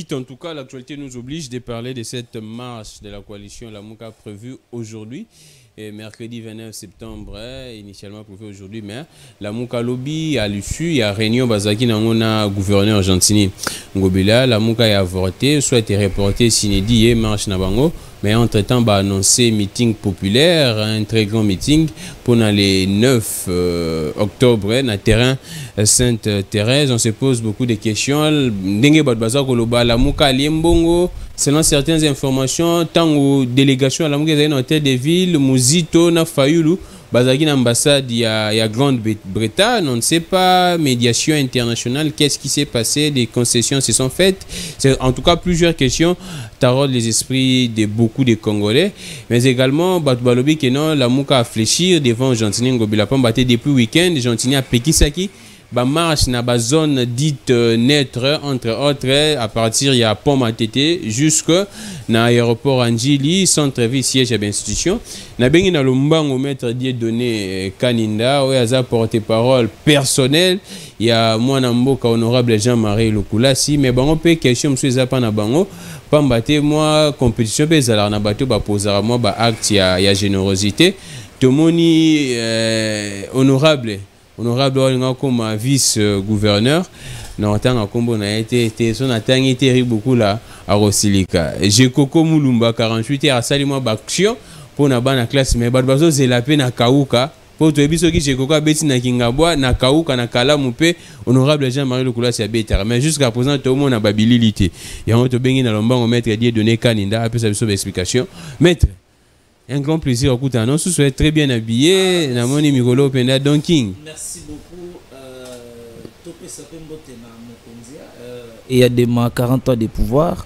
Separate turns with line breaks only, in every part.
vite, en tout cas, l'actualité nous oblige de parler de cette marche de la coalition Lamuka prévue aujourd'hui. Et mercredi 29 septembre, initialement prévu aujourd'hui, mais Lamuka Lobby, à l'issue, il y a réunion Bazaki Nangona, gouverneur argentinien. Ngobila, Lamuka a avorté, soit été reporté Sinedi et marche Nabango. Mais entre-temps, a annoncé meeting populaire, un très grand meeting pour les 9 octobre, dans le terrain Sainte-Thérèse. On se pose beaucoup de questions. Selon certaines informations, tant aux délégations à la tête des villes, Muzito, Nafayulu, Bazaki l'ambassade, il y a Grande-Bretagne, on ne sait pas, médiation internationale, qu'est-ce qui s'est passé, des concessions se sont faites. C'est en tout cas plusieurs questions tarotent les esprits de beaucoup de Congolais, mais également, Batbalobi Kenon, la Mouka à fléchir devant Gentini Ngobilapam, depuis le week-end, Gentini à Pekisaki. Marche dans la zone dite neutre, entre autres, à partir de Pont-Matete jusqu'à l'aéroport Anjili, centre-ville, siège de l'institution. Nous avons dans le Mbango maître des données Kaninda, où il y a porte-parole personnel. Il y a moi, honorable Jean-Marie Lukulasi, mais bon, on peut question, monsieur Zapa na bango. Pambate, moi, compétition, bezala na bateau, posera moi, acte, il y a générosité. Tout le monde honorable comme vice-gouverneur, dans le temps on a été son atteint terrible beaucoup là à Rosilika. J'ai Coco Moulumba 48 heures à Salimo Baction pour na bana classe mais badbazo c'est la peine à Kauka pour toi biso qui j'ai Coco beti na Kingabwa na Kauka na Kalamupe honorable Jean-Marie Lokula c'est beta mais jusqu'à présent tout le monde a babilité. Il y a un autre bengi na lomba on mettre des données Kaninda après ça explication. Maître un grand plaisir, écoute, annonce, vous êtes très bien habillé. Namoni Mikolo Penda Don King.
Merci beaucoup. Il y a des 40 ans de pouvoir.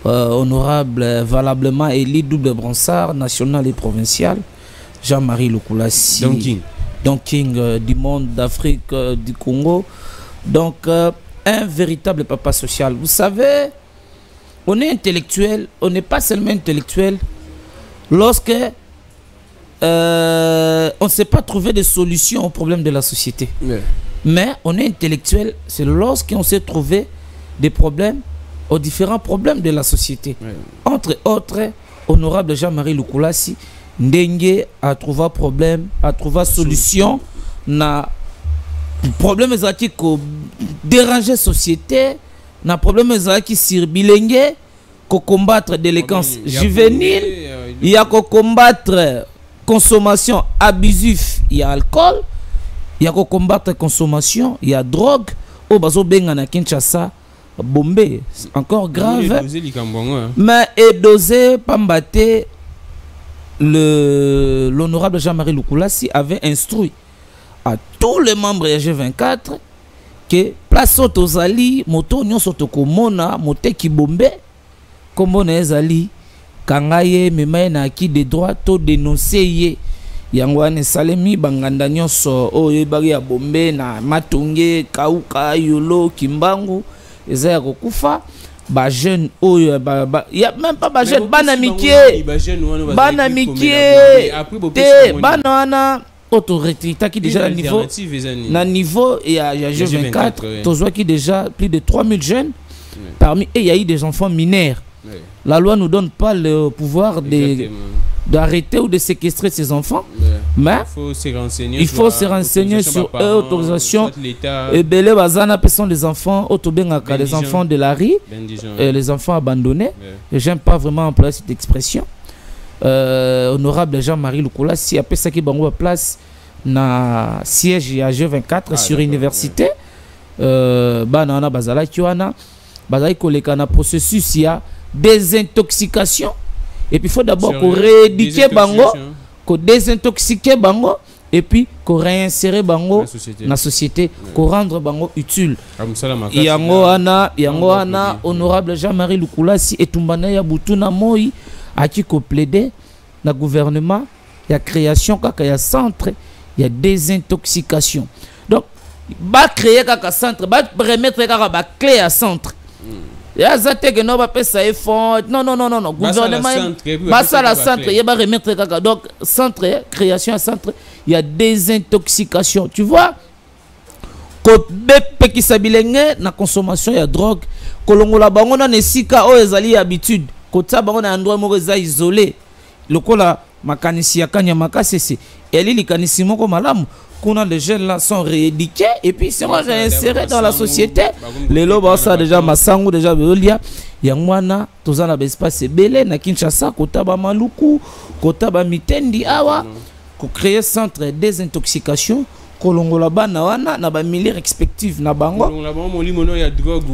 Honorable, valablement élu double bransard, national et provincial, Jean-Marie Lukulasi. Don King du monde d'Afrique, du Congo. Donc, un véritable papa social. Vous savez, on est intellectuel, on n'est pas seulement intellectuel. Lorsque on ne sait pas trouver des solutions aux problèmes de la société. Mais on est intellectuel, c'est lorsqu'on sait trouver des problèmes aux différents problèmes de la société. Entre autres, honorable Jean-Marie Lukulasi, Ndenge a trouvé problème, a trouvé solution na problème qui déranger la société, na problème qui sirbilenge, ko combattre délinquance juvénile. Il y a qu'à combattre consommation abusive, il y a alcool, il y a qu'à combattre consommation, il y a drogue. Au bazo benga na Kinshasa, Bombay, encore grave. Mais et dosé pambate l'honorable Jean-Marie Lukulasi avait instruit à tous les membres de G24 que place aux ali moto nyon soto komona moteki Bombay comme on est ali kangaye memaye na qui des droits to dénoncer ye yangwane salemi banganda nyonso oyo bagi ya Bombe na Matonge Kauka Yolo Kimbangu eza ya kokufa ba jeune oyo ya même pas ba jeune bana mikie te bana wana autorité qui déjà na niveau et à G24 tozwa qui déjà plus de 3000 jeunes parmi et il y a eu des enfants mineurs. La loi ne nous donne pas le pouvoir d'arrêter ou de séquestrer ces enfants, mais il faut se renseigner sur eux, autorisation. Et Belé Bazana, ce sont des enfants, les enfants de la rue, les enfants abandonnés. Et j'aime pas vraiment employer cette expression. Honorable Jean-Marie Lukulasi, après ça qui est place na siège à G24 sur l'université. Banana Bazala Kiwana, Bazala Kolekana processus, il y a désintoxication et puis il faut d'abord qu'on rééduquer bango, qu'on désintoxiquer bango et puis qu'on réinsérer bango dans la société, qu'on rendre bango utile. Yango ana honorable Jean-Marie Lukulasi et Tumbana ya Butuna Moi a qui plaidé dans le gouvernement, il y a création kaka ya centre, il y a désintoxication. Donc va créer kaka centre, va remettre kaka clé à centre. Non, gouvernement, la centre, il va remettre. Donc, centre, création à centre, il y a désintoxication. Tu vois, ko bepekisa bilenge na consommation ya drogue kolongola bango na nesika o ezali habitude kota bango na endroit moko eza isolé lokola makanisi ya kanya makasese eli likanisi moko malamu kuna les jeunes là sont rééduqués et puis c'est moi réinsérés dans la société les lobes ça déjà masangu déjà beolia yangwana tozana espace belé na Kinshasa kota ba maluku kota ba mitendi awa ko créer centre de désintoxication kolongola bana wana na ba milieu respectif na bango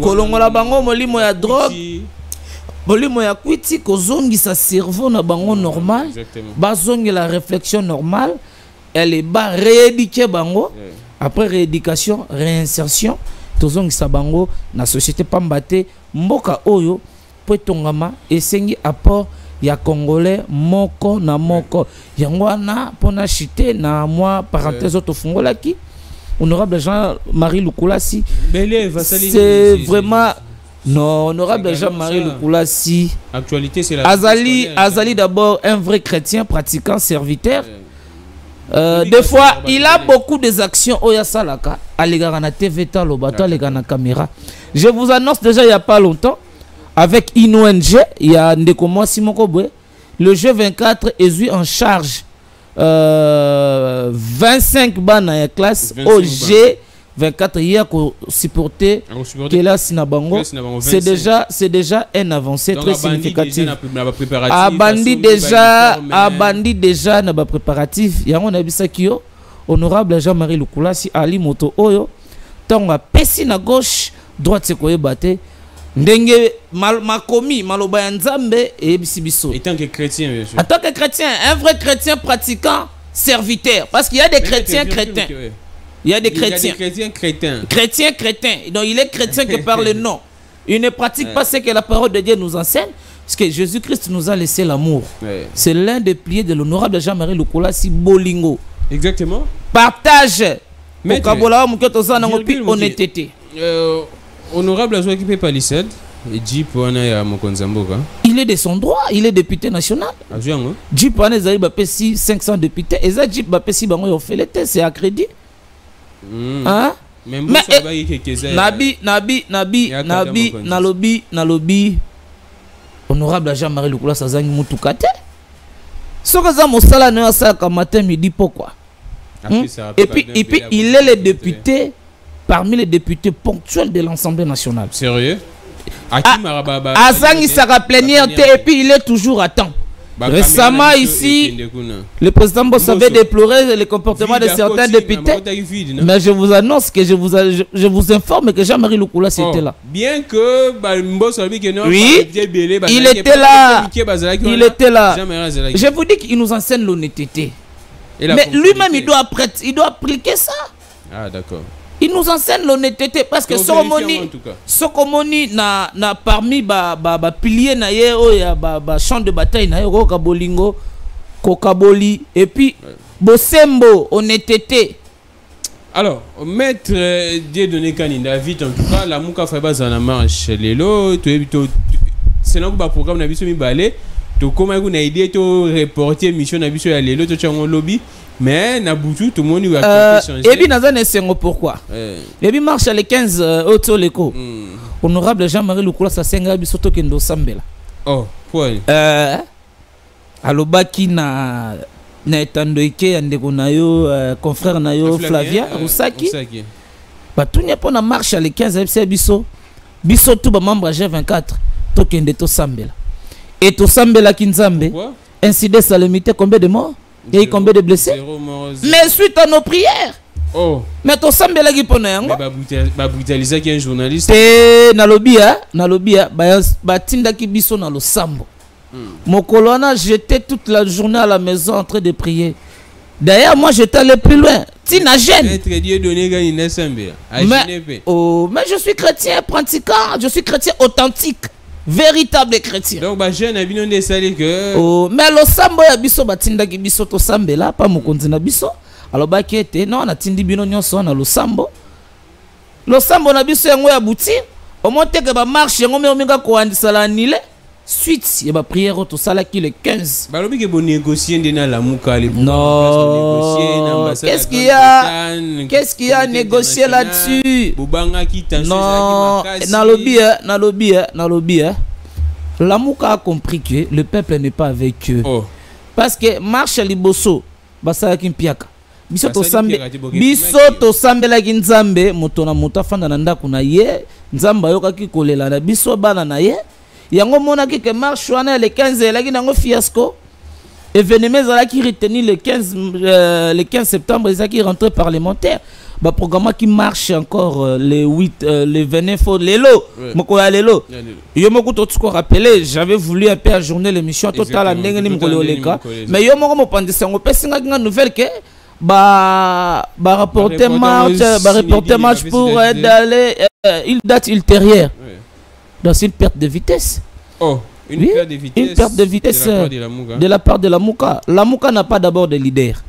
kolongola bango molimo ya drogue bolimo ya kwiti kozongisa cerveau na bango normal bazongi la réflexion normale elle est bas rééduquer bango après rééducation réinsertion tozongisa bango na société pambate mboka oyo potongama esengi apport ya congolais moko na moko yangwana pona chité na moi parenthèse autofungolaki honorable Jean-Marie Lukulasi c'est vraiment non honorable Jean-Marie Lukulasi
actualité c'est la
Azali d'abord un vrai chrétien pratiquant serviteur des fois il a beaucoup des actions oya salaka alegara na TV talo bato alegara na caméra je vous annonce déjà il y a pas longtemps avec INONG il y a ndeko mwasi moko boye le G24 est eu en charge 25 bana ya classe au G24 hier ko supporter Kela Sinabango c'est déjà un avancé très significatif abandi déjà na ba préparatif yango na bisaki yo honorable Jean-Marie Lukulasi ali moto oyo tonga pesi na gauche droite ko yebate ndenge makomi maloba ya nzambe e bisibiso
en tant que chrétien bien sûr
en tant que chrétien un vrai chrétien pratiquant serviteur parce qu'il y a des chrétiens crétins il y a des chrétiens crétins donc il est chrétien que par le nom il ne pratique pas ce que la parole de Dieu nous enseigne parce que Jésus-Christ nous a laissé l'amour c'est l'un des piliers de l'honorable Jean-Marie Lukulasi bolingo
exactement
partage okabola muketo sana ngopi honnêteté
honorable Azwa qui peut pas l'issed Jeep wana ya Mokonzamboka
il est de son droit il est député national Jeep wana ezali ba pesi 500 députés eza Jeep ba pesi bango yo felete c'est à crédit hein mais nabi nalobi honorable Jean-Marie Lukulasi azangi mutuka te soko za mosala na asaka matin midi pourquoi et puis il est le député parmi les députés ponctuels de l'Assemblée nationale.
Sérieux?
Azangi sera plénière et puis il est toujours à temps. Récemment ici, le président Boss avait déploré le comportement de certains députés. Mais je vous annonce que je vous informe que Jean-Marie Lukulasi était là.
Bien que
oui, il était là. Il était là. Je vous dis qu'il nous enseigne l'honnêteté. Mais lui-même, il doit appliquer ça.
Ah, d'accord.
Il nous enseigne l'honnêteté parce que Sokomoni na parmi ba pilier na ye o ya ba champ de bataille na ye ko bolingo kokaboli et puis bosembo honnêteté.
Alors maître Dieudonné Kaninda vite en tout cas la muka faiba za na marche lelo to c'est là ba programme na biso mi balé to comment ku na idée to reporter mission na biso ya lelo to chango lobby. Mais Nabutu, tout le monde va changer.
Et puis, nous pourquoi et puis, marche les 15 auto l'éco. Honorable Jean-Marie Lukulasi Asenga bisoto kendo sambela.
Oh, quoi
alobaki na etandoike ndeko na yo confrère na yo Flavia Rusaki. Batunya pona marche les 15 biso tout ba membre G24 to kende to sambela. Et to sambela kinzambe. Incident salamité combien de morts? Il y a eu combien de blessés? Mais suite à nos prières.
Oh.
Mais tu sembles là qui pone yango.
Ba brutaliser qui est un journaliste.
Te nalobia ba tinda ki biso na lo sambo. Mokolo a jeté toute la journée à la maison en train de prier. D'ailleurs moi j'étais allé plus loin. Tina gêne. Mais je suis chrétien pratiquant, je suis chrétien authentique. Véritable chrétien.
Donc ba jeune a bino ndesali que
mais lo sambo ya biso batinda ki biso to sambela pa mokonzi na biso alors ba kete non na tindi bino nyonso na lo sambo na biso yango ya buti au moins que ba marche yango me ominga ko andisala nile suite il y a prière au sala qui le 15.
Balobi que bon négocier dans la Mouka les
non. Qu'est-ce qu'il y a? Qu'est-ce qu'il y a à négocier là-dessus? Non, dans le lobby, la Mouka a compris que le peuple n'est pas avec eux. Oh. Parce que marche liboso basala kimpiaka. Biso to sambe la kinzambe motona motafanda na ndako na ye nzamba yoka ki kolela na biso bana na ye. Yango mona ki que marche wana le 15 la kinango fiasco. Événement zala qui retenu le 15 septembre ça qui rentrée parlementaire. Bah programme qui marche encore les 8 les 29 faut les lots moko ya lelo yo moko to tsko rappeler j'avais voulu un peu ajourner l'émission totale ndenge ni moko leka mais yo moko mo pandisa ngo pesinga nga nouvelle que ba rapporter match pour d'aller une date ultérieure dans une perte de vitesse. Oh, une perte de vitesse de la part de la Mouka. La Mouka n'a pas d'abord de leader.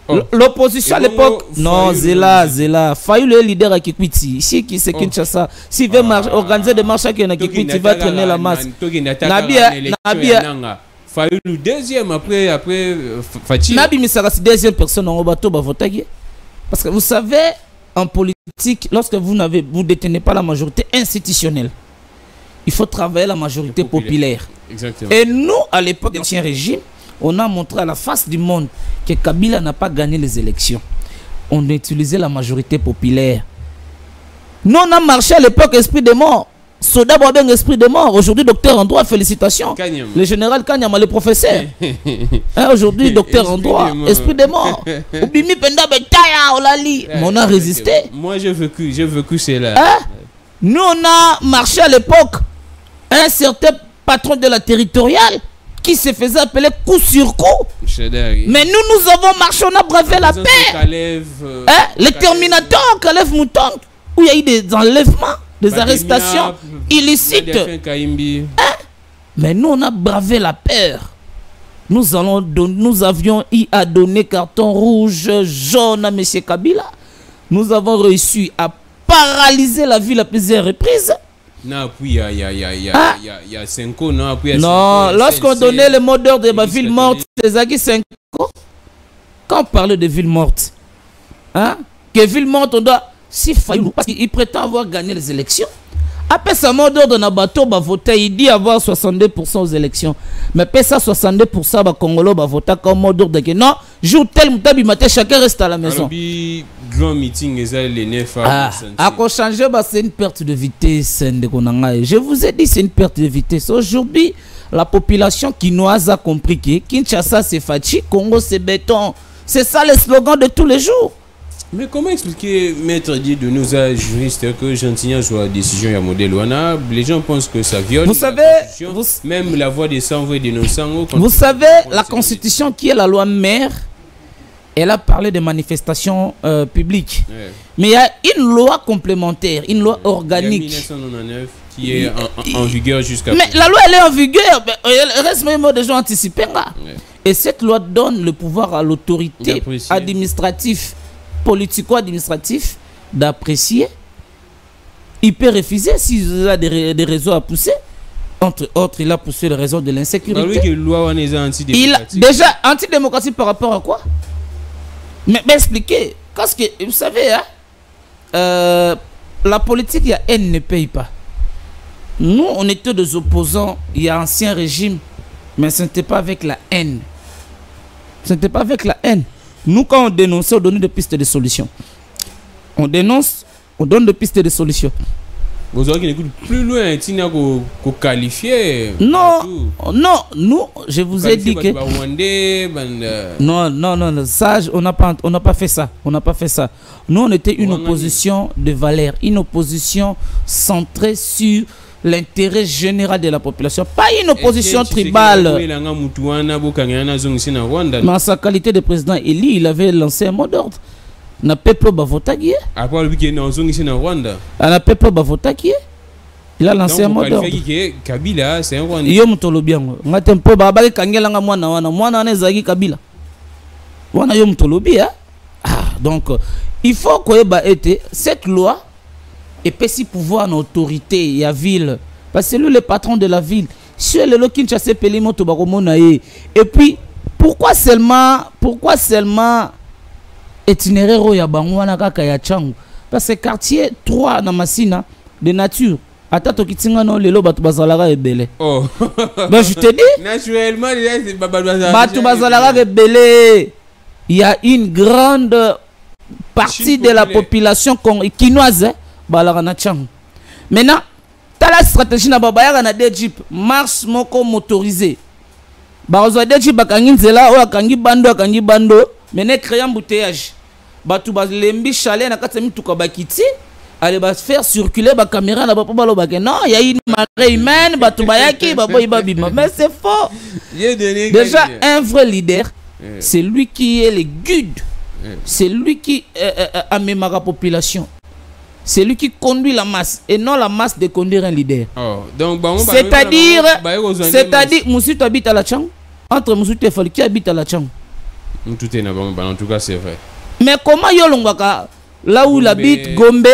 Oh. L'opposition à l'époque, non, Zela. Fayou le leader à Kikwiti. Ici, qui c'est Kinshasa. S'il veut organiser des marches à Kikwiti, va traîner la masse. Nabia.
Fayou le deuxième après Fatih.
Nabi Misara, c'est deuxième personne en bateau, va voter. Parce que vous savez, en politique, lorsque vous détenez pas la majorité institutionnelle, il faut travailler la majorité populaire. Exactement. Et nous, à l'époque de l'ancien régime, on a montré à la face du monde que Kabila n'a pas gagné les élections. On a utilisé la majorité populaire. Nous, on a marché à l'époque esprit de mort. Soda Boabeng, esprit de mort. Aujourd'hui, docteur en droit, félicitations. Kanyam. Le général Kanyama, le professeur. Aujourd'hui, docteur en droit, esprit de mort. Obimi Penda Betaya, Olali. Mais on a résisté.
Moi, j'ai vécu cela.
Nous, on a marché à l'époque. Un certain patron de la territoriale qui se faisait appeler coup sur coup. Mais nous avons marché, on a bravé la paix. Les terminateurs, Kalev Mouton, où il y a eu des enlèvements, des arrestations illicites. Mais nous, on a bravé la peur. Nous avions à donner carton rouge, jaune à M. Kabila. Nous avons réussi à paralyser la ville à plusieurs reprises.
Non, puis il y a 5 ans, non, puis
non, lorsqu'on donnait le mot d'ordre de ma ville morte, c'est Zaki 5 ans. Quand on parle de ville morte, que ville morte, on doit, si Fayou, parce qu'il prétend avoir gagné les élections. Après sa mot d'ordre dans bateau, va voter, il dit avoir 62% aux élections. Mais après ça, 62% va Congolo va voter comme mot d'ordre que non, jour tel mutabi matin, chacun reste à la maison.
Grand meeting, les 9
à quoi changer, c'est une perte de vitesse. Je vous ai dit, c'est une perte de vitesse. Aujourd'hui, la population quinoise a compris que Kinshasa c'est Fachi, Congo c'est béton. C'est ça le slogan de tous les jours.
Mais comment expliquer, maître dit de nos juristes, que Gentilien joue à décision à modèle Wana? Les gens pensent que ça viole.
Vous savez,
même la voix des 100 et des 900.
Vous savez, la constitution qui est la loi mère, elle a parlé de manifestations publiques. Ouais. Mais il y a une loi complémentaire, une loi organique.
Il y a 1999 qui est en vigueur jusqu'à...
Mais la loi, elle est en vigueur. Elle reste même des gens anticipés. Ouais. Et cette loi donne le pouvoir à l'autorité administrative, politico-administratif, d'apprécier. Il peut refuser s'il a des réseaux à pousser. Entre autres, il a poussé le réseau de l'insécurité. Il a déjà antidémocratique par rapport à quoi? Mais expliquez. Parce que, vous savez, la politique, il y a haine ne paye pas. Nous, on était des opposants, il y a ancien régime, mais ce n'était pas avec la haine. Ce n'était pas avec la haine. Nous, quand on dénonçait, on donnait des pistes de solutions. On dénonce, on donne des pistes de solutions.
Vous avez plus loin, il faut qualifier.
Non, non, nous, je vous ai dit que... Non, ça, on n'a pas fait ça. On n'a pas fait ça. Nous, on était une opposition de valeur, une opposition centrée sur l'intérêt général de la population, pas une opposition tribale. Mais en sa qualité de président élu, il avait lancé un mot d'ordre. Na peuple bavotaki.
Après le week-end en zone ici en Rwanda.
Na peuple bavotaki. Il a lancé un mot d'ordre.
Kabila c'est un Rwandais.
Yo mutolobiango. Ngatempo babaki kangela nga mwana wana ezaki Kabila. Wana yo mutolobi donc il faut que cette loi ait si pouvoir en autorité et à ville parce que lui le patron de la ville, sur le lo Kinshasa peli moto bakomona ye. Et puis pourquoi seulement itinéraire ya bango wana kaka ya Tchangu? Parce que quartier 3 na Masina de nature. Attends, kitinga no lelo batu bazalaka ebele.
Oh.
Ben je te dis.
Naturellement,
batu bazalaka ebele. Il y a une grande partie de la population quinoise balaka na Tchangu. Maintenant, t'as la stratégie na babaya na des jeep marche moko motorisé. Barozo des jeep bakangi nzela o akangi bando mais créer embouteillage. Batu balembi chalet na kati mituka bakiti. Allez va faire circuler la caméra là-bas pour balobaké. Non, il y a une marée humaine, batubayaki, babima. Mais c'est faux. Déjà, un vrai leader, c'est lui qui est le guide. C'est lui qui amène la population. C'est lui qui conduit la masse et non la masse de conduire un leader. Oh, c'est-à-dire, Moussou habite à la Tchangu. Entre Moussou et Fali, qui habite à la Tchangu?
Tout est en tout cas, c'est vrai.
Mais comment Yolongwaka, là où il habite, Gombe,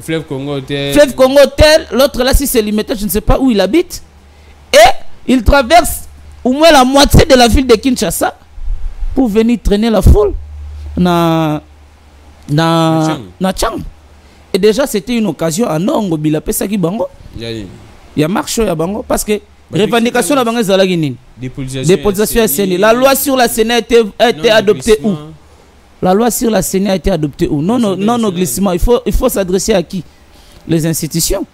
Fleuve Congo
tel, l'autre là, si c'est limité, je ne sais pas où il habite. Et il traverse au moins la moitié de la ville de Kinshasa pour venir traîner la foule na Tchangu. Et déjà, c'était une occasion à Nongo Bilapesa qui bango. Il y a marche à bango parce que revendication la bango zalagini. Dépolitisation SNI. La loi sur la CENI a été adoptée où? La loi sur la CENI a été adoptée où? Non au glissement. Il faut s'adresser à qui? Les institutions.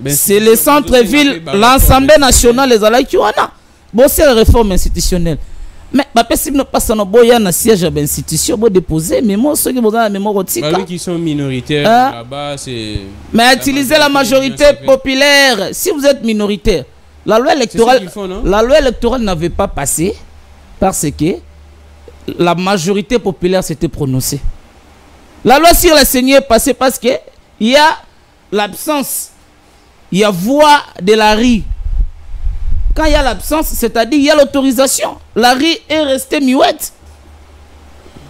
C'est les centres-villes, l'Assemblée nationale, les Alaïkiwana. Bon, c'est la réforme institutionnelle. Mais si nous passons à siège à l'institution, vous déposer, mais moi, ceux qui ont la mémoire
qui sont minoritaires là-bas, c'est.
Mais utilisez la majorité populaire. Si vous êtes minoritaire, la loi électorale n'avait pas passé parce que la majorité populaire s'était prononcée. La loi sur la CENI est passée parce que il y a l'absence, il y a voix de la RI. Quand il y a l'absence, c'est-à-dire il y a l'autorisation. La RI est restée muette.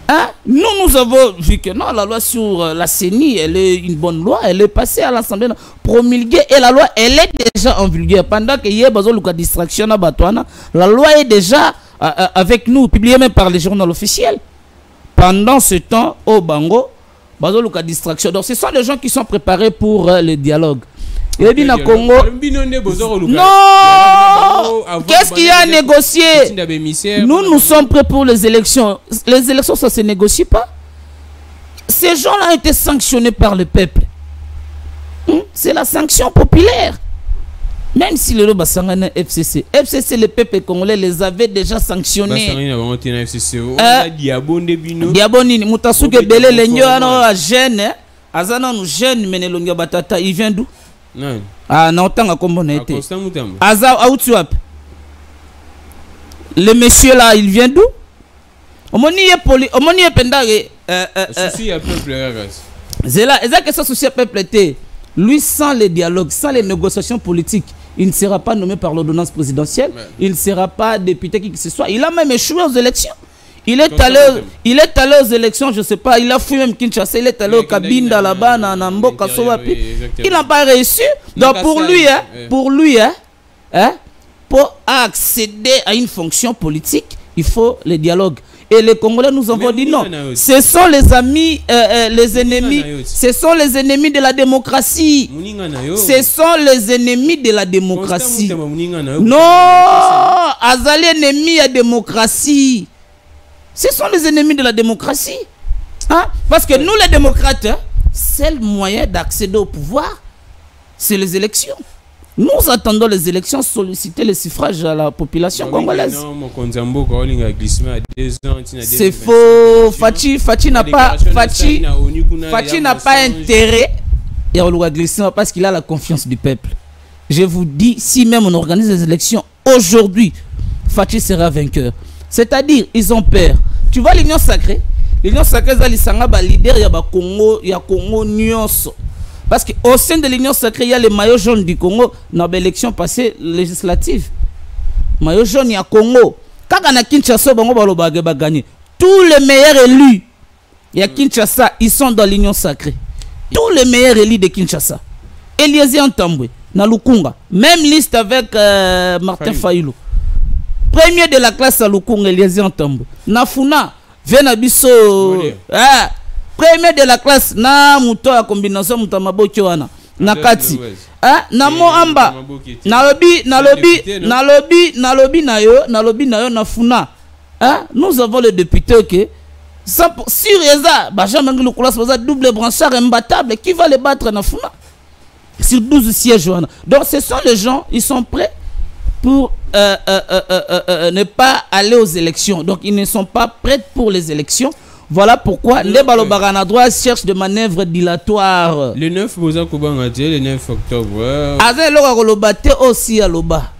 Hein? Nous avons vu que non, la loi sur la CENI, elle est une bonne loi, elle est passée à l'Assemblée promulguée et la loi, elle est déjà en vigueur. Pendant qu'il y a besoin de distraction à Batouana, la loi est déjà avec nous, publiée même par les journaux officiels. Pendant ce temps, au Bango, besoin de distraction. Donc ce sont des gens qui sont préparés pour le dialogue. Et bien, Congo. Non! Qu'est-ce qu'il y a à négocier? Nous sommes prêts pour les élections. Les élections, ça ne se négocie pas. Ces gens-là ont été sanctionnés par le peuple. C'est la sanction populaire. Même si le Bassangana FCC, le peuple congolais les avait déjà sanctionnés. Diabonini, Moutasuke Bele, les jeunes, Azana nous jeunes, mais les Batata, il vient d'où?
Non.
Ah non, tant comme on a été. Le monsieur là, il vient d'où? Omoni est pendant
souci à peuple.
Zela, est-ce que ça souci à peuple était? Lui, sans les dialogues, sans les négociations politiques, il ne sera pas nommé par l'ordonnance présidentielle. Ouais. Il ne sera pas député qui que ce soit. Il a même échoué aux élections. Il est allé aux élections, je ne sais pas, il a fui même Kinshasa, il est allé au Kabinda là-bas, dans Mboka Sowapi. Il n'a pas réussi. Donc pour lui, pour accéder à une fonction politique, il faut le dialogue. Et les Congolais nous avons dit non. Ce sont les amis, les ennemis. Ce sont les ennemis de la démocratie. Ce sont les ennemis de la démocratie. Non, Azali ennemi à la démocratie. Ce sont les ennemis de la démocratie. Hein? Parce que nous, les démocrates, seul moyen d'accéder au pouvoir, c'est les élections. Nous attendons les élections, solliciter le suffrage à la population congolaise. C'est faux. Fachi n'a pas intérêt à glissement parce qu'il a la confiance du peuple. Je vous dis, si même on organise les élections aujourd'hui, Fachi sera vainqueur. C'est-à-dire, ils ont peur. Tu vois l'Union sacrée? L'Union sacrée, c'est le leader, il y a Congo Nyonso. Parce qu'au sein de l'Union sacrée, il y a les maillots jaunes du Congo dans l'élection passée législative. Maillot jaune, il y a Congo. Quand on a Kinshasa, gagné. Tous les meilleurs élus, il y a Kinshasa, ils sont dans l'Union sacrée. Tous les meilleurs élus de Kinshasa. Eliezer Ntambwe, na Lukunga. Même liste avec Martin Fayulu. Premier de la classe à Lukunga, Eliezer Ntambo. Na Funa, Vena Bisso. Premier de la classe, na Muto a combinaison Mutamabo Kyoana. Na Kati. Na Moamba. Na lobi na yo, na Funa. Nous avons le député, ok. Sur Eza, Benjamin Lukulas, double branchard imbattable. Qui va les battre na Funa? Sur 12 sièges. Donc ce sont les gens, ils sont prêts pour ne pas aller aux élections. Donc ils ne sont pas prêts pour les élections. Voilà pourquoi les Balobarana droit cherchent des manœuvres dilatoires.
Le 9 le 9 octobre.
Avec le aussi à l'Oba.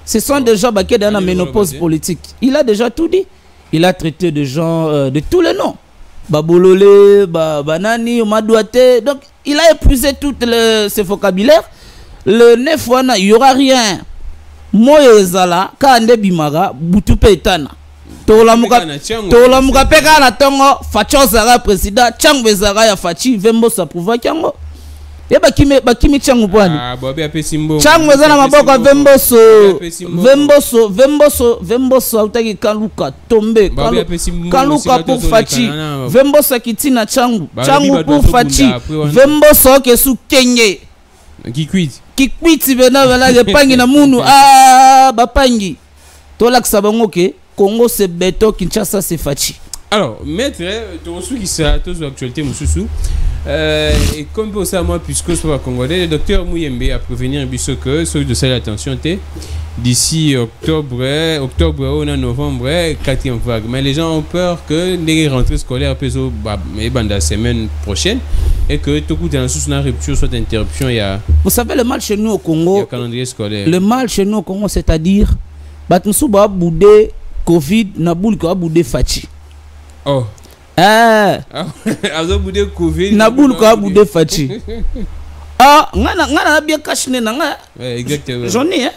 Ce sont des gens qui sont dans la ménopause politique. Il a déjà tout dit. Il a traité de gens de tous les noms. Babolole, Banani, Omadouate. Donc il a épuisé tout ce vocabulaire. Le 9, il n'y aura rien. Moyezala, Kande Bimara, Boutupe Etana. Tola muka peka na tongo, Facho Zara président, Tchang Bezara ya Fachi, Vembo sa prouva Tchango. Et bakimi Tchango Bwani. Tchang Bezara maboko Vemboso, Autaki Kaluka, Tombe, Kaluka pour Fachi, Vembosa Kitina Tchango, Tchango pour Fachi, Vemboso Kesu Kenye.
Qui quitte
Vena Pangi na Munu, Bapangi. Tola Ksabango ke. Congo c'est Beto, Kinshasa c'est Fachi.
Alors, maître, tu reçois qui ça, tous l'actualité, Moussoussou. Et comme pour ça, moi, puisque je suis congolais, le docteur Mouyembe a prévenu que celui de ça l'attention, d'ici octobre, on a novembre, 4e vague. Mais les gens ont peur que les rentrées scolaires peuvent la semaine prochaine et que tout coup dans la rupture soit interruption.
Vous savez, le mal chez nous au Congo,
il y a calendrier scolaire.
Le mal chez nous au Congo, c'est-à-dire, Batumsouba Boudé. Covid na boule ko boudé Fachi.
Oh. Azo boudé Covid
na boule ko boudé Fachi. Ngana bien caché na nga.
Exactement.
J'en ai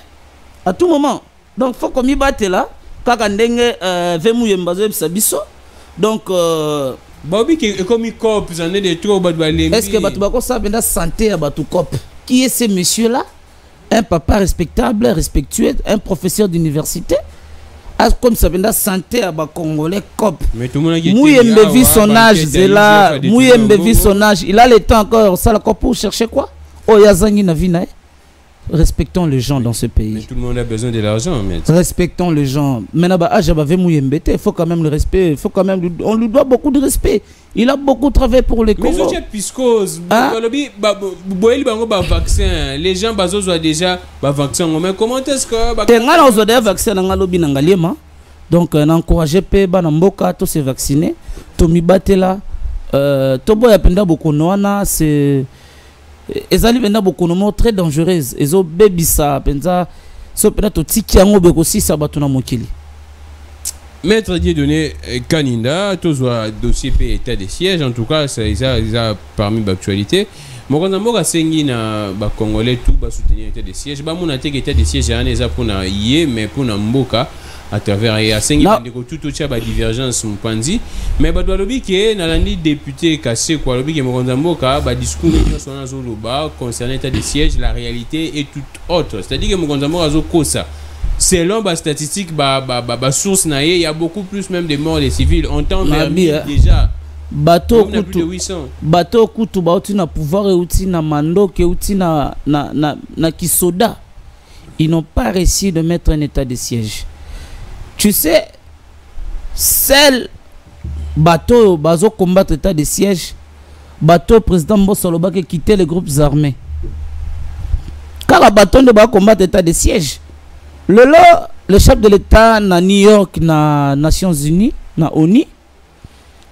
à tout moment. Donc faut qu'on y batte là kaka ndenge vemu yembazo biso. Donc
Bobby qui comme il cop, j'en ai des trop bad balé.
Est-ce que batu bako sa benda santé à batu cop? Qui est ce monsieur là? Un papa respectable, respectueux, un professeur d'université. Comme ça vient santé à bas congolais cop. Mouyembe vit son âge, c'est là. Mouyembe vit son âge. Il a le temps encore. Ça la cop pour chercher quoi? Oh yazangi na vina. Respectons les gens dans ce pays.
Mais tout le monde a besoin de l'argent, maître.
Respectons les gens. Maintenant bah j'avais Mouyembe. Il faut quand même le respect. Il faut quand même on lui doit beaucoup de respect. Il a beaucoup travaillé pour les Congo.
Mais puiscose, vaccin. Les gens ont déjà vaccin. Mais comment est-ce que
des vaccins dans lobby n'angaliema. Donc n'encourager pe bana mboka tous se vacciner. Tomi batela tobo ya penda beaucoup noana c'est ezali penda beaucoup no très dangereuse. Ezo bebisa penza so penda to tiki yango beko si sabatu na mokili.
Maître Dieudonné Kaninda, tous les dossiers P état des sièges, en tout cas, ça a parmi l'actualité. Moi, quand on sengi na Congolais tout soutenir l'état des sièges, mon attaque état des sièges, c'est pour na yé, mais pour na mboka à travers et à sengi tout autre ba divergence mon panzi, mais ba doit lobby que na landi député cassé quoi lobby que mon mboka ba discours sur na zoloba concernant l'état des sièges, la réalité et tout autre. C'est-à-dire que mon mboka zo kosa. Selon les statistiques, source il y a beaucoup plus même de morts des civils. On tend vers déjà.
Bateau kutu bauti na pouvoir et outi na mando ke outi na kisoda. Ils n'ont pas réussi de mettre un état de siège. Tu sais, seul bateau bazo combattre état de siège, bateau président Mbosoloba qui quittait les groupes armés. Car la bateau ne va combattre état de siège. Le chef de l'État na New York na Nations Unies na ONU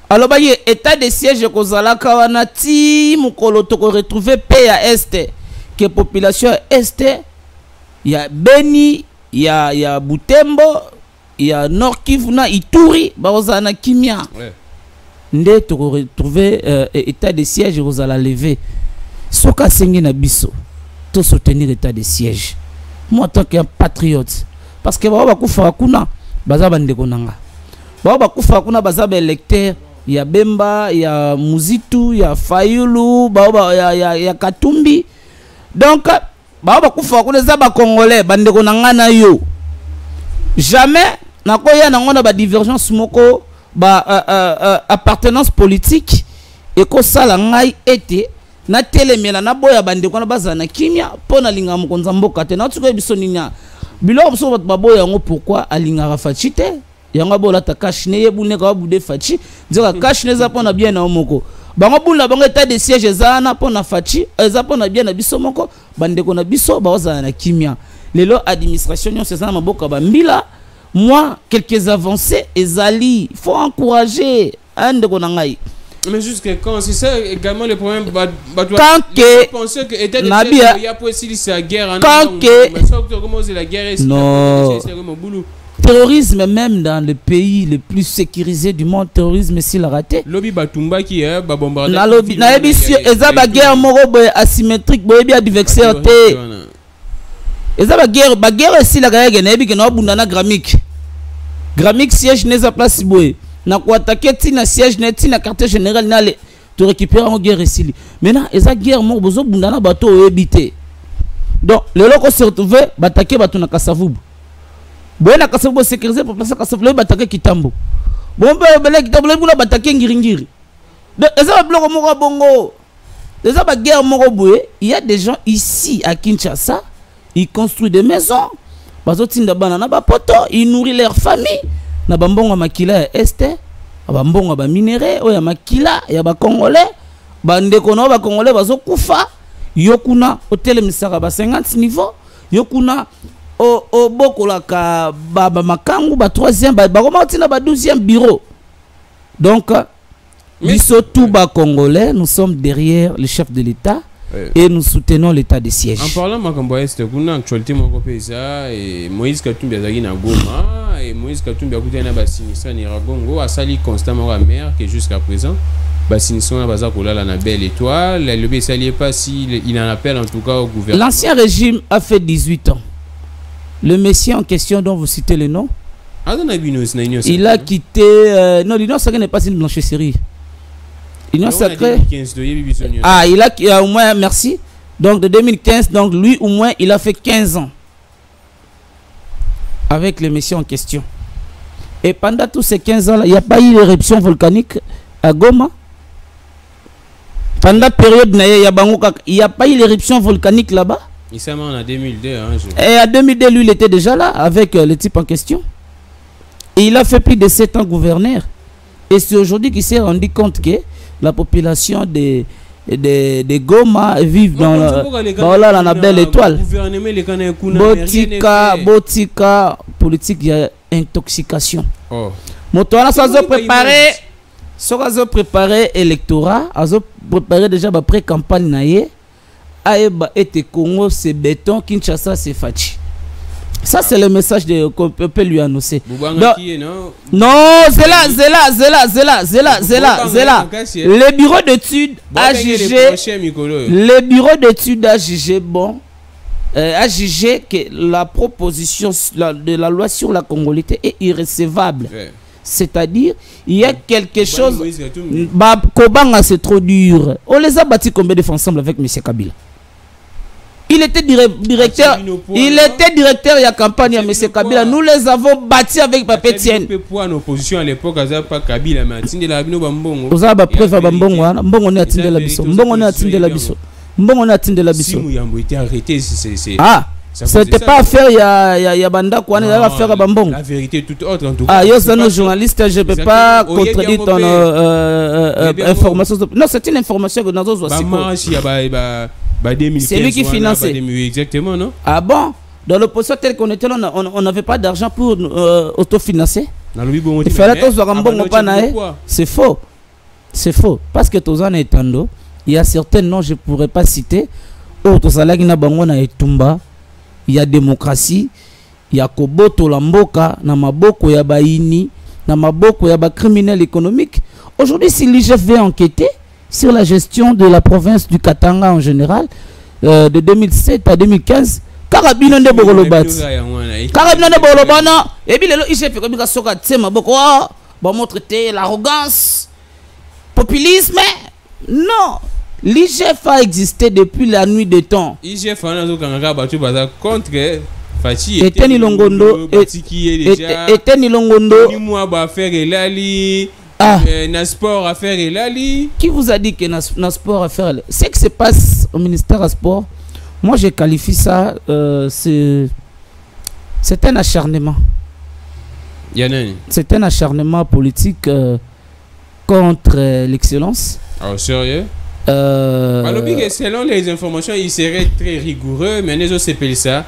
alors bah état de siège kozala kawana ti mukolo to retrouver paix à est que population est il y a Beni il y a Butembo il y a Nord Kivu na Ituri ba ozana kimia nde to retrouver état de siège kozala lever soka sengi na biso to soutenir état de siège. Moi en tant qu'un patriote parce que ba kufa kuna baza bandeko nanga ba kufa kuna baza ba électeur il y a Bemba il y a Muzitu il y a Fayulu ba ya Katumbi donc ba kufa ko eza ba congolais bande ko nangana yo jamais na ko ya na ba divergence moko ba appartenance politique et ko sala ngai été na telemela na boya bande ko na bazana kimia pona linga mokonza mboka te na tuko biso ninya bilo biso ba boya ngo pourquoi alinga Fachi te yanga bola ta kashine yebune ka bude Fachi nzaka kashine za pona bien na moko bango bula bango état de siège ezana pona Fachi eza pona bien na biso moko bande ko na biso ba ozana na kimia lelo administration c'est ça maboka ba mbila moi quelques avancées ezali faut encourager ande ko na ngai.
Mais jusqu'à quand c'est ça également le problème
quand que
penser que était il y a possible la guerre
quand que
comment c'est la guerre
non terrorisme même dans le pays le plus sécurisé du monde terrorisme s'il a raté
lobby batumba qui est ba bombarder
na lobby na ebisi eza ba guerre moko boy asymétrique boy bien adversaire te eza ba guerre s'il a gagné na ebi ke na bunda na Gramik siège neza place boy na ko attaquer tina siège net tina quartier général nale to récupérer en guerre ici maintenant eza guerre mo bozo bunda na bato ebité donc le loko se retrouver bataquer bato na Kasavubu boy na Kasavubu sécuriser pour placer Kasavubu bataquer Kitambo bon bele Kitambo le bula bataquer Ngiringiri donc eza bloko moko bongo eza ba guerre moko boy il y a des gens ici à Kinshasa ils construisent des maisons bazo tinda bana na ba poto ils nourrissent leur famille na bambongo makila ya este bambongo ba minéraux o ya makila ya ba congolais bandeko na ba congolais bazo kufa yokuna hotel misaka ba 50 niveau yokuna o bokola ka ba makangu ba 3e ba koma tina ba 12e bureau donc biso tout ba congolais nous sommes derrière le chef de l'État et nous soutenons l'état de siège.
En parlant Makambo Est, kuna actualité moko pesa et Moïse Katumbi azaki na Goma et Moïse Katumbi akuta na ba sinistra ni Ragongo asali constamment à mer que jusqu'à présent ba sinistra na baza kolala na Belle Étoile, le besalier pas si il en appelle en tout cas au gouvernement.
L'ancien régime a fait 18 ans. Le monsieur en question dont vous citez le nom, il a quitté non, l'Union sacrée n'est pas une blanchisserie. L'Union sacrée. Ah, il a au moins, merci. Donc de 2015, donc lui au moins il a fait 15 ans avec les messieurs en question. Et pendant tous ces 15 ans là, il n'y a pas eu d'éruption volcanique à Goma. Pendant la période il n'y a pas eu d'éruption volcanique là-bas.
Il s'est mort en 2002.
Et en 2002, lui il était déjà là avec le type en question. Et il a fait plus de 7 ans gouverneur. Et c'est aujourd'hui qu'il s'est rendu compte que la population de Goma vivent dans la Belle Étoile. Botika, politique, il y a intoxication. Motoana, ça a préparé l'électorat, ça a préparé déjà la pré-campagne. Aeba et Congo, c'est béton, Kinshasa, c'est Fachi. Ça, c'est le message qu'on peut lui annoncer. Non, c'est là. Le bureau d'études a jugé, bon, a jugé que la proposition de la loi sur la congolité est irrécevable. C'est-à-dire, il y a quelque chose. Kobanga, c'est trop dur. On les a bâtis combien de fois ensemble avec M. Kabila? Il était directeur. Il était directeur de la campagne à M. Kabila. Nous les avons bâtis avec Papé Tienne.
En opposition à l'époque, pas Kabila, mais Atinde la Bambongo.
Vous avez preuve à Bambongo. Mbongo ne Atinde la Bisso. Mbongo ne Atinde la Bisso. Mbongo ne Atinde la Bisso. Ah, c'était pas affaire il y a Banda quoi, il affaire à Bambongo.
La vérité toute autre en tout cas.
Ah, yo c'est nos journalistes, je peux pas contredire ton information. Non, c'est une information que nous avons aussi. C'est lui qui finançait.
Exactement, non?
Ah bon? Dans l'opposition telle qu'on était là, on n'avait pas d'argent pour autofinancer. Il fallait que nous ayons pas. C'est faux. C'est faux. Parce que tous en étant, il y a certains noms je ne pourrais pas citer. Il y a démocratie. Il y a Koboto Lamboka, Namaboko Yabaini, Namaboko Yaba criminel économique. Aujourd'hui, si l'IGF veut enquêter sur la gestion de la province du Katanga en général, de 2007 à 2015, Karabino de Bogolobat. Karabino de Bogolobana, et puis le IGF comme ça soka tsema boko, bon montrer l'arrogance, populisme. Non, L'IGF a existé depuis la nuit des temps.
IGF a contre Fachi
Eteni Longondo Eteni Longondo
Nasport à faire Elali.
Qui vous a dit que Nasport à faire? Ce qui se passe au ministère à sport, moi je qualifie ça, c'est un acharnement. C'est un acharnement politique contre l'excellence.
Oh, sérieux? Selon les informations, il serait très rigoureux, mais les autres s'appellent ça.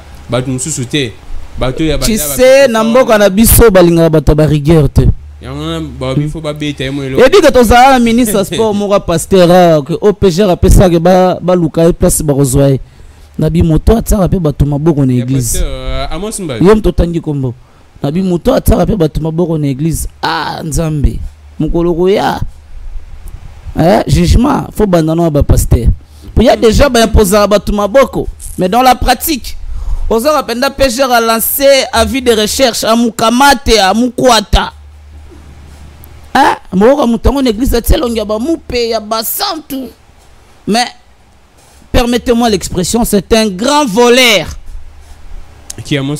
Tu sais, Nambo Kanabiso Balinga Bataba rigueur.
Il faut pas bêter.
Et puis que tu as un ministre de sport, Moura Pasteur, que OPG a fait ça, que Baluka place Barozouaï. Nabi Moto a tzarapé Batumabo en église. Yom Totangi Kombo. Nabi Moto a tzarapé Batumabo en église. Ah, Nzambe. Mukologoya. Jugement, faut bandaner à Pasteur. Il y a déjà imposé à Batumaboko. Mais dans la pratique, aux heures à PG a lancé avis de recherche à Mukamate, à Mukwata. Mais permettez-moi l'expression, c'est un grand voleur.
Qui a mon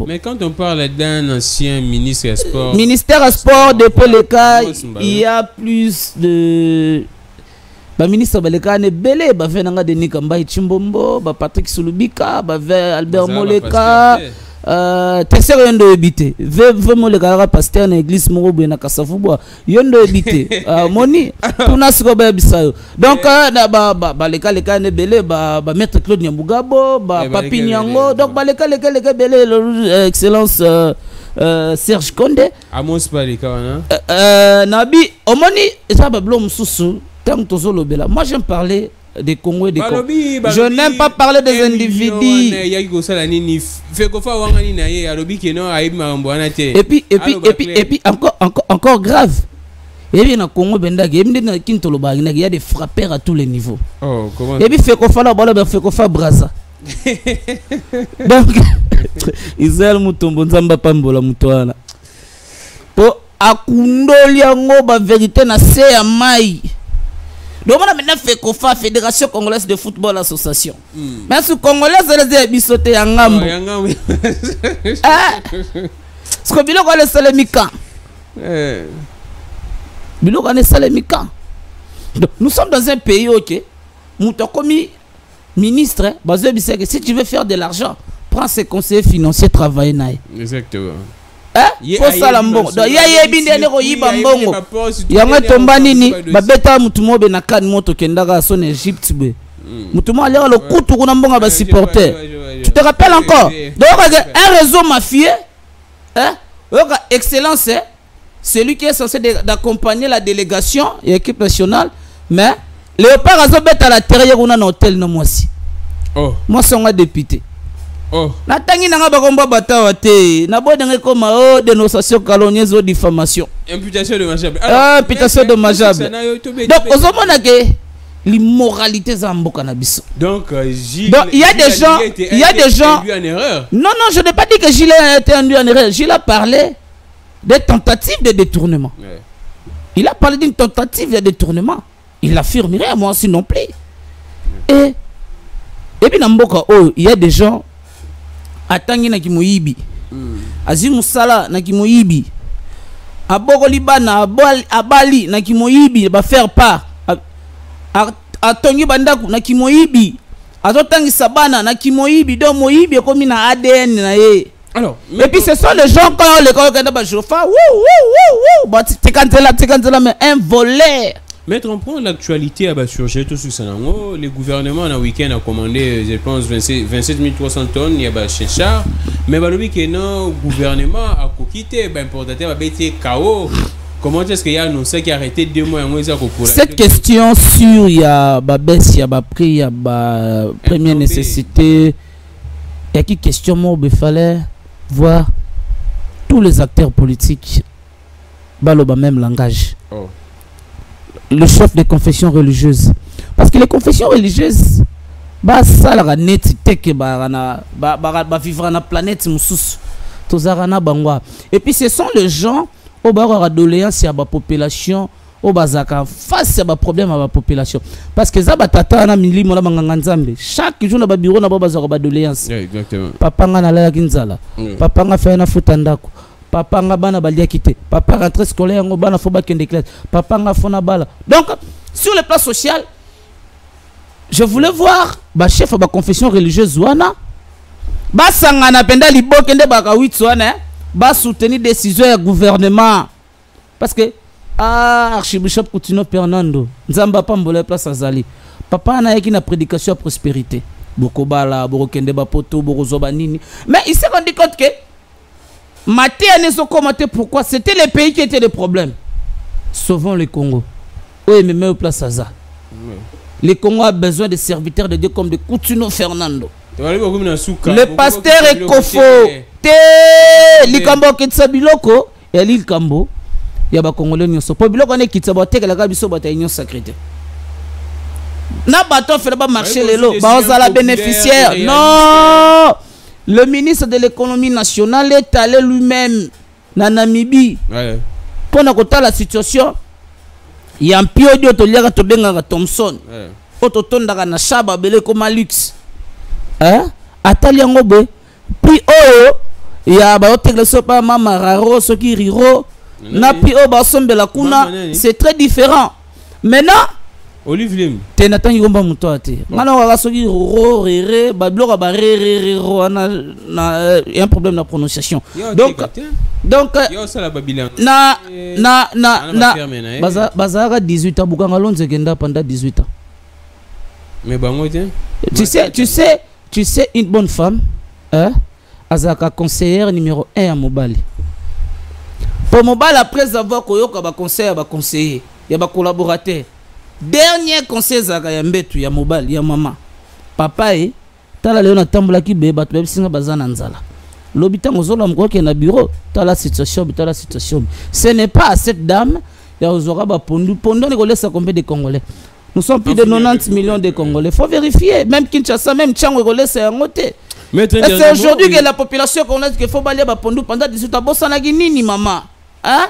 Mais quand on parle d'un ancien ministre à sport,
ministère à sport depuis le cas, il y a plus de ministre Baleka ne belé ba venanga Denis Kambai Chimbombo, ba Patrick Sulubika, ba Albert Moleka. Tesser yondo ebité ve moleka pasteur na église morobo na Kasavuboa yondo ebité moni tuna siko ba bisayo donc ba leka ne belé ba maître Claude Nyambugabo ba Papi Nyango donc ba leka belé excellence Serge Condé
Amos Baleka wana
nabi omoni eza ba blo mususu tant tozo lobela. Moi j'aime parler des Congolais, des Congolais. Je n'aime pas parler des individus. Et puis encore grave. Et bien, Congo il y a des frappeurs à tous les niveaux.
Oh, comment?
Et puis, Fekofa Braza. Donc, Israël Mutombo Nzamba Pambola Mutoana. Pour Akundoli Yango, la vérité na se ya mai. Donc, on a maintenant fait FECOFA, Fédération Congolaise de Football Association. Mais ce Congolais, c'est les bisotés en Ngambo. Ce que Bilo a laissé les Mika. Bilo a laissé les Mika. Nous sommes dans un pays, ok. Nous avons commis ministre, si tu veux faire de l'argent, prends ses conseillers financiers, travailler.
Exactement.
Faut ça la mbongo. Donc ya yebinde ne ko yiba mbongo. Yango tomba nini babeta mutumo be na kan moto kendaka son Égypte be. Mutumo alera le kutu kuna mbongo ba supporter. Tu te rappelles encore? Donc un réseau mafieux excellence celui qui est censé d'accompagner la délégation et l'équipe nationale, mais Léopard azobet à la terre on a un hôtel no moisi. Oh. Moi son député. Oh. Natangi nanga bakomba batawa te. Na bodenge koma dénonciation calomnieuse ou diffamation.
Imputation dommageable.
Imputation dommageable. Donc ozomona que l'immoralité zamboka na biso.
Donc
il y a des gens
en erreur.
Non, je n'ai pas dit que Gilles a été induit en erreur. Gilles a parlé des tentatives de détournement. Ouais. Il a parlé d'une tentative de détournement. Il l'affirmerait, moi aussi non plus. Et puis dans Mboka, il y a des gens atangi na kimoyibi. Azimu sala na kimoyibi. Aboko libana abali na kimoyibi ba faire part. Atongi bandaku na kimoyibi. Azotangi sabana na kimoyibi do moyibi komi na ADN na ye. Alors, et puis ce sont les gens quand les gens ba chofa bah tikantela mais un voleur.
Maître, on prend l'actualité à Basurgé, tout ça. Le gouvernement, un week-end, a commandé, je pense, 27 300 tonnes, il y a Chéchard. Mais le week-end, le gouvernement a quitté, importateur a été KO. Comment est-ce qu'il y a annoncé qu'il a arrêté 2 mois pour
cette question sur il y a baisse, il y a prix, il y a première nécessité. Il y a qui question, moi, il fallait voir tous les acteurs politiques baloba même langage. Oh. Le chef des confessions religieuses, parce que les confessions religieuses ça la net teke vivre na planète mususu tozarana bangwa. Et puis ce sont les gens au bar doléance à la population au bazaka face à ba problème à la population parce que ça batata na milimo na banganga nzambe chaque jour na ba bureau na ba bazaka ba doléance
exactement
papa nga na la kinzala papa nga fa na futandako papa nga bana balia kité papa rentrée scolaire ngo bana fo ba kende classe papa nga fona bala donc sur le plan social je voulais voir ba chef ba confession religieuse wana ba sangana penda libokende ba ka 8 wana ba soutenir décision ya gouvernement parce que archibishop Coutinho Fernando nzamba pambola place azali papa na yaki na prédication à prospérité bokobala borokende ba poto borozoba nini mais il s'est rendu compte que maté aneso commenter pourquoi c'était les pays qui étaient les problèmes. Sauvons le Congo. Oui, mais même place Aza. Le Congo a besoin de serviteurs de Dieu comme de Coutinho Fernando. Le pasteur est Kofo. Te likambo kitsa biloko et likambo ya ba Congolais nyonso. Po biloko ne kitsa ba teke la kabiso ba ta union sacrée. Na bato fait pas marcher les lots. Ba osala bénéficiaire. Non. Le ministre de l'économie nationale est allé lui-même na Namibie. Pour la situation, il y a un piodio to liaga to benga Thompson. Oto tonda na shaba bele comme luxe. Hein? Atali ngobe. Puis il y a ba otegla sopa mama raro soki riro. Na puis ba sombe la kuna, c'est très différent. Maintenant
Olive Lim.
Te natangi gomba muto ate. Ngana wala soki ro rere ba bloka ba rere ro na y a un problème de prononciation. Donc
yo sala babilan.
Na bazaka 18 ans bukanga lonze kenda pendant 18 ans.
Mais bango tiens.
Tu sais une bonne femme azaka conseillère numéro 1 à Mobali. Pour Mobali après avoir koyoka ba conseiller ba conseiller, ya ba collaborateur. Dernier conseil zaka ya mbetu ya mobile ya mama papa tala leo na tambola ki be batu bebisinga bazana nzala lobitango zola mkoke na bureau tala situation. Ce n'est pas à cette dame ya ozora ba pondu ne kolesa combien de Congolais. Nous sommes plus de 90 millions de Congolais. Faut vérifier même Kinshasa même Tchango kolesa ya ngote. C'est aujourd'hui que la population congolaise qu'il faut balayer ba pondu pendant 18 ans bosana nini mama hein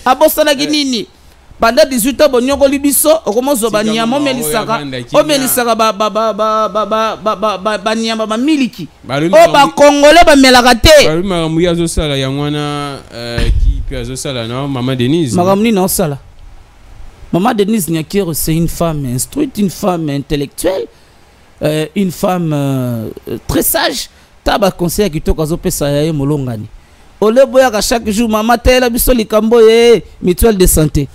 abosana nini. Pendant 18 ans, bonnyoko libiso, okomozo banyama omelisaka banyama ba miliki. O ba Congolais ba melaka te.
Makambu ya zo sala ya mwana qui peut zo sala na maman Denise.
Makamni na sala. Maman Denise Nyakiro, c'est une femme instruite, une femme intellectuelle, une femme très sage. Taba conseiller qui toka zo pesa ya molongani. Oleboya ka chaque jour maman tela biso likambo ye mutuelle de santé.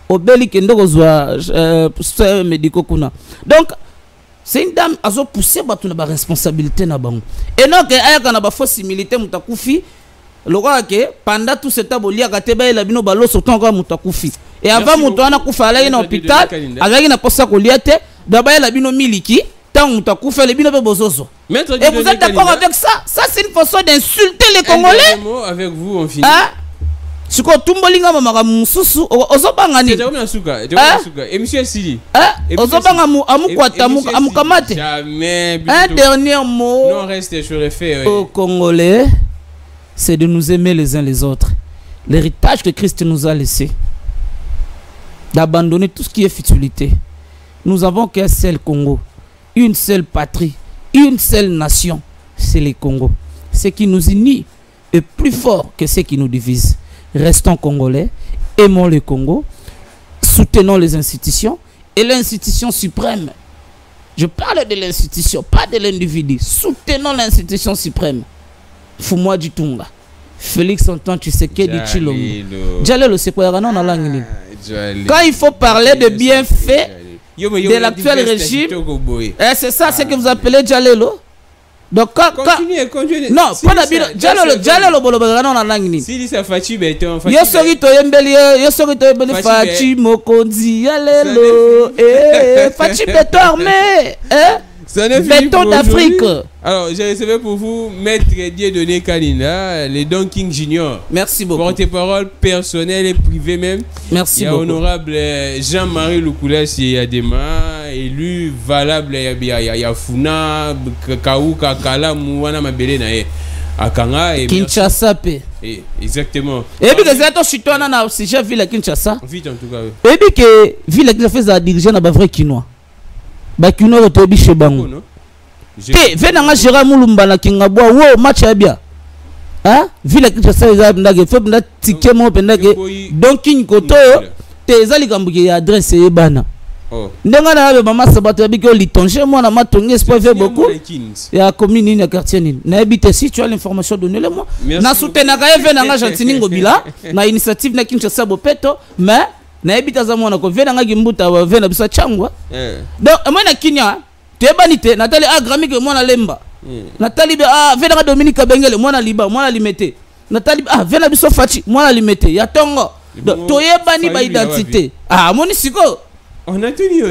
Obeli kendo kozwa médico kuna. Donc c'est une dame azo pousser batu na ba responsabilité na bango. Et non que ayaka na ba fausse similité mutakufi lokwa ke pendant tout ce temps bolia ka teba ela bino balo soton ka mutakufi. Et avant mutu ana kufa ala na hôpital, azaki na posa kolia te, daba ela bino miliki, tant mutakufa le bino be bozozo. Et vous êtes d'accord avec ça? Ça c'est une façon d'insulter les Congolais.
Avec vous on finit.
Siko tumbolinga mama mususu ozobanga ni
et monsieur Sili
ozobanga amukwata amukamate
jamais
un dernier mot
non reste sur le fait
aux Congolais, c'est de nous aimer les uns les autres. L'héritage que Christ nous a laissé, d'abandonner tout ce qui est futilité. Nous avons qu'un seul Congo, une seule patrie, une seule nation, c'est le Congo. Ce qui nous unit est plus fort que ce qui nous divise. Restons Congolais, aimons le Congo, soutenons les institutions et l'institution suprême. Je parle de l'institution, pas de l'individu. Soutenons l'institution suprême. Fous-moi du Tunga. Félix Antoine Tshisekedi Tshilombo. Jalelo, c'est quoi? Quand il faut parler de bienfaits de l'actuel régime, c'est ça, c'est que vous appelez Jalelo. Donc
continuez.
Non, pas d'habitude. Jalelo bolo bagana na langi ni.
Si ça Fachi beton.
Yo sori to yembeli Fachi mokonzi yalelo. Fachi beton armé. Béton d'Afrique.
Alors, j'ai recevé pour vous Maître Dieudonné Kalina, le Don King Junior.
Merci beaucoup.
Porte-parole personnelle et privée même.
Merci beaucoup.
Il y a honorable Jean-Marie Lukulas Yadema, élu valable Yafuna, Kaouka, Kala, Mouana Mabele Nae. Akanga et
Kinshasa pe.
Exactement.
Et puis que c'est toi chitoana na aussi j'ai ville à Kinshasa.
Vite en tout cas.
Et puis que ville à Kinshasa fait diriger na ba vrai Kinois. Ba Kinois to bi chez bango. Te venanga Gérard Mulumba na Kingabwa wo match ya bien. Hein? Ville à Kinshasa za ndage fait na ticket mo pendake donc kin koto te ezali kambuki ya adresse e bana.
Oh.
Ndanga na be mama sabato ya biko litonge moi na matonge espoir fait beaucoup. Ya commune ni quartier ni. Na habite si tu as l'information donnez-le moi. Na soutenaka venanga Gentini Ngobila na initiative na Kinshasa Bopeto mais na habite za mwana ko venanga Gimbuta wa vena bisa changwa. Donc moi na Kinya tu ebanite Nathalie Agrami que mwana lemba. Nathalie venanga Dominique Bengele mwana liba mwana limete. Nathalie vena biso fachi mwana limete ya tongo. Donc to yebani ba identité. Moni siko.
On a tenu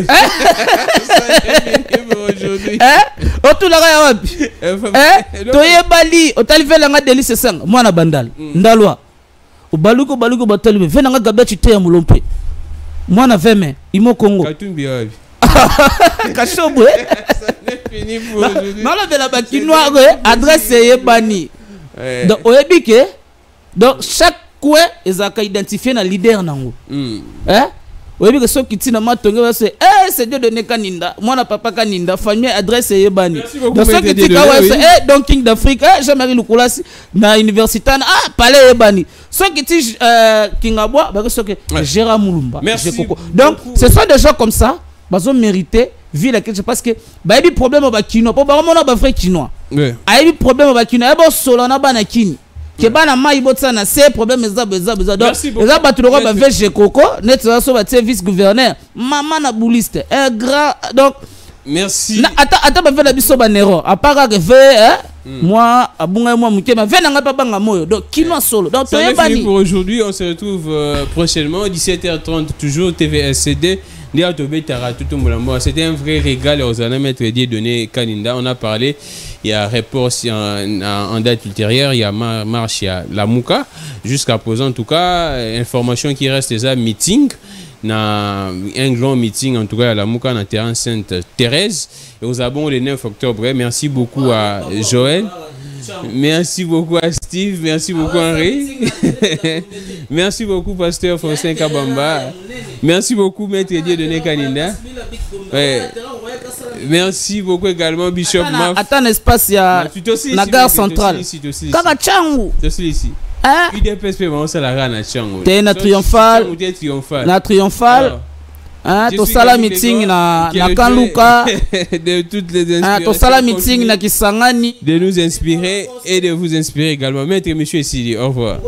aujourd'hui.
Otulaka ya wapi? Toyebali otalivela nga Delice Sanga mwana bandal ndalwa. Obaluko batalibe vena nga Gabia Chite ya Mulompe. Mwana veme imo Kongo.
Katumbi wapi?
Kashobwe.
Ça n'est fini pour aujourd'hui.
Mala bela bakinoa adresse yebani. Donc oyebike donc chaque coin ezaka identifier na leader nango. Oui, parce que ceux qui tiennent ma tongue, c'est c'est Dieu de Nekaninda, moi papa Kaninda, famille adresse Yebani. Donc ceux qui disent donc King d'Afrique, Jean-Marie Lukulasi, na université, palais Yebani. Ceux qui disent King Aboua, parce que Gérard Mulumba.
Merci.
Donc ce sont des gens comme ça, ils ont mérité vie la question parce que bah il y a des problèmes avec Kino, pour bah on a pas vrai Kinois. Il y a des problèmes avec Kino, il y a des solo na bana Kini. Que bana mai botsa na c'est problème donc les batuloko ba VG Koko net so ba vice gouverneur maman na bouliste un grand donc
merci
ata ba vela biso ba nero à part que moi abunga moi mukema venanga pa banga moyo donc Kinois solo donc
c'est fini pour aujourd'hui. On se retrouve prochainement 17h30 toujours TVSCD. C'était un vrai régal aux maître Dieu donné Kaninda. On a parlé, il y a report en date ultérieure, il y a marche, il y a la Mouka. Jusqu'à présent, en tout cas, information qui reste déjà meeting. Un grand meeting en tout cas à la Mouka dans le terrain Sainte-Thérèse. Et aux abonnés le 9 octobre. Merci beaucoup à Joël. Merci beaucoup à Steve. Merci beaucoup à Henri. Merci beaucoup Pasteur Faustin Kabamba. Merci beaucoup Maître Dieu de Kaninda. Merci beaucoup également Bishop Maf.
Attends espace ya la gare centrale. Kaka Changu.
Je suis ici. UDPS on ça la rana Changu.
T'es na triomphal. Na triomphal. To sala meeting na Kanluka
de toutes les inspirations.
To sala meeting na Kisangani
de nous inspirer et de vous inspirer également. Maître Monsieur Sidi, au revoir.